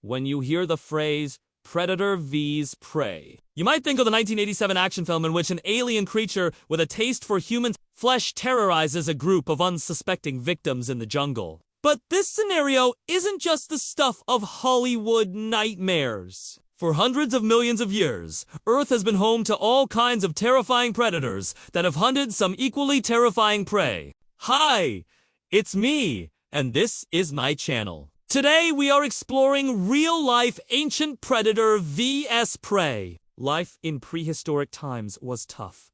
when you hear the phrase predator vs. prey. You might think of the 1987 action film in which an alien creature with a taste for human flesh terrorizes a group of unsuspecting victims in the jungle. But this scenario isn't just the stuff of Hollywood nightmares. For hundreds of millions of years, Earth has been home to all kinds of terrifying predators that have hunted some equally terrifying prey. Hi, it's me, and this is my channel. Today we are exploring real-life ancient predator vs. prey. Life in prehistoric times was tough.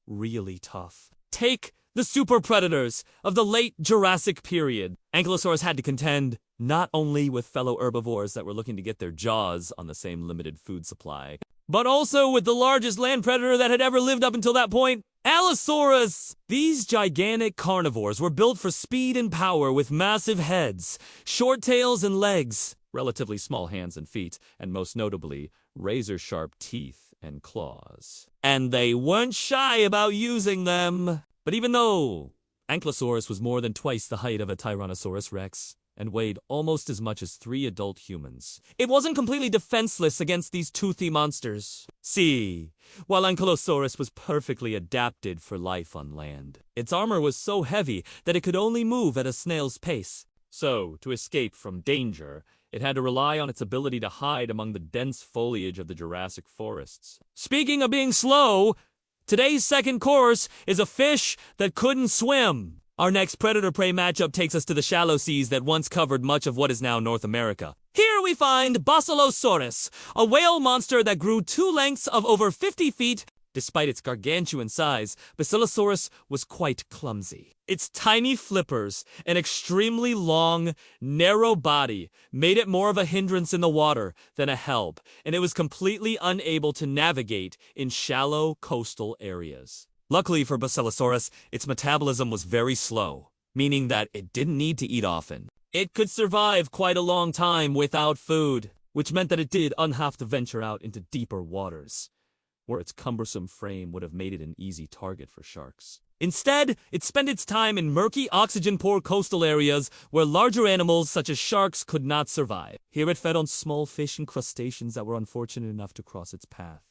Really tough. Take the super predators of the late Jurassic period. Ankylosaurs had to contend not only with fellow herbivores that were looking to get their jaws on the same limited food supply, but also with the largest land predator that had ever lived up until that point, Allosaurus! These gigantic carnivores were built for speed and power with massive heads, short tails and legs, relatively small hands and feet, and most notably, razor-sharp teeth and claws. And they weren't shy about using them. But even though Ankylosaurus was more than twice the height of a Tyrannosaurus rex, and weighed almost as much as 3 adult humans, it wasn't completely defenseless against these toothy monsters. See, while Ankylosaurus was perfectly adapted for life on land, its armor was so heavy that it could only move at a snail's pace. So, to escape from danger, it had to rely on its ability to hide among the dense foliage of the Jurassic forests. Speaking of being slow, today's second course is a fish that couldn't swim. Our next predator-prey matchup takes us to the shallow seas that once covered much of what is now North America. Here we find Basilosaurus, a whale monster that grew 2 lengths of over 50 feet. Despite its gargantuan size, Basilosaurus was quite clumsy. Its tiny flippers and extremely long, narrow body made it more of a hindrance in the water than a help, and it was completely unable to navigate in shallow coastal areas. Luckily for Basilosaurus, its metabolism was very slow, meaning that it didn't need to eat often. It could survive quite a long time without food, which meant that it did have to venture out into deeper waters, where its cumbersome frame would have made it an easy target for sharks. Instead, it spent its time in murky, oxygen-poor coastal areas where larger animals such as sharks could not survive. Here it fed on small fish and crustaceans that were unfortunate enough to cross its path.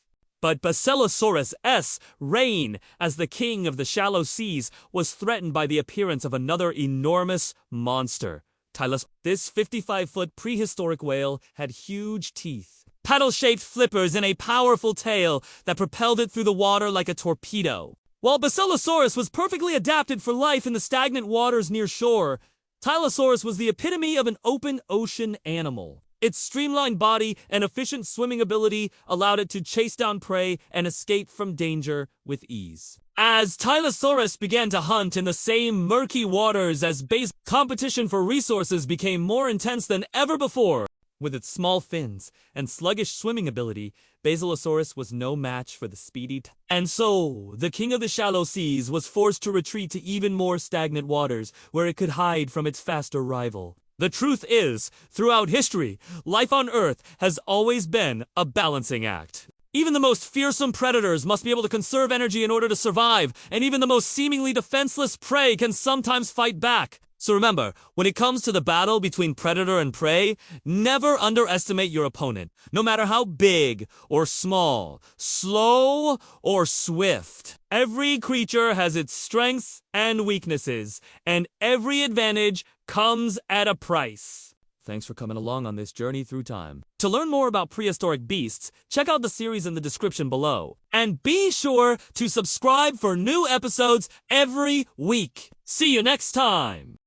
But Basilosaurus' reign as the king of the shallow seas was threatened by the appearance of another enormous monster, Tylosaurus. This 55-foot prehistoric whale had huge teeth, paddle-shaped flippers, and a powerful tail that propelled it through the water like a torpedo. While Basilosaurus was perfectly adapted for life in the stagnant waters near shore, Tylosaurus was the epitome of an open ocean animal. Its streamlined body and efficient swimming ability allowed it to chase down prey and escape from danger with ease. As Tylosaurus began to hunt in the same murky waters as base, competition for resources became more intense than ever before. With its small fins and sluggish swimming ability, Basilosaurus was no match for the speedy and so, the king of the shallow seas was forced to retreat to even more stagnant waters where it could hide from its faster rival. The truth is, throughout history, life on Earth has always been a balancing act. Even the most fearsome predators must be able to conserve energy in order to survive, and even the most seemingly defenseless prey can sometimes fight back. So remember, when it comes to the battle between predator and prey, never underestimate your opponent, no matter how big or small, slow or swift. Every creature has its strengths and weaknesses, and every advantage comes at a price. Thanks for coming along on this journey through time. To learn more about prehistoric beasts, check out the series in the description below. And be sure to subscribe for new episodes every week. See you next time!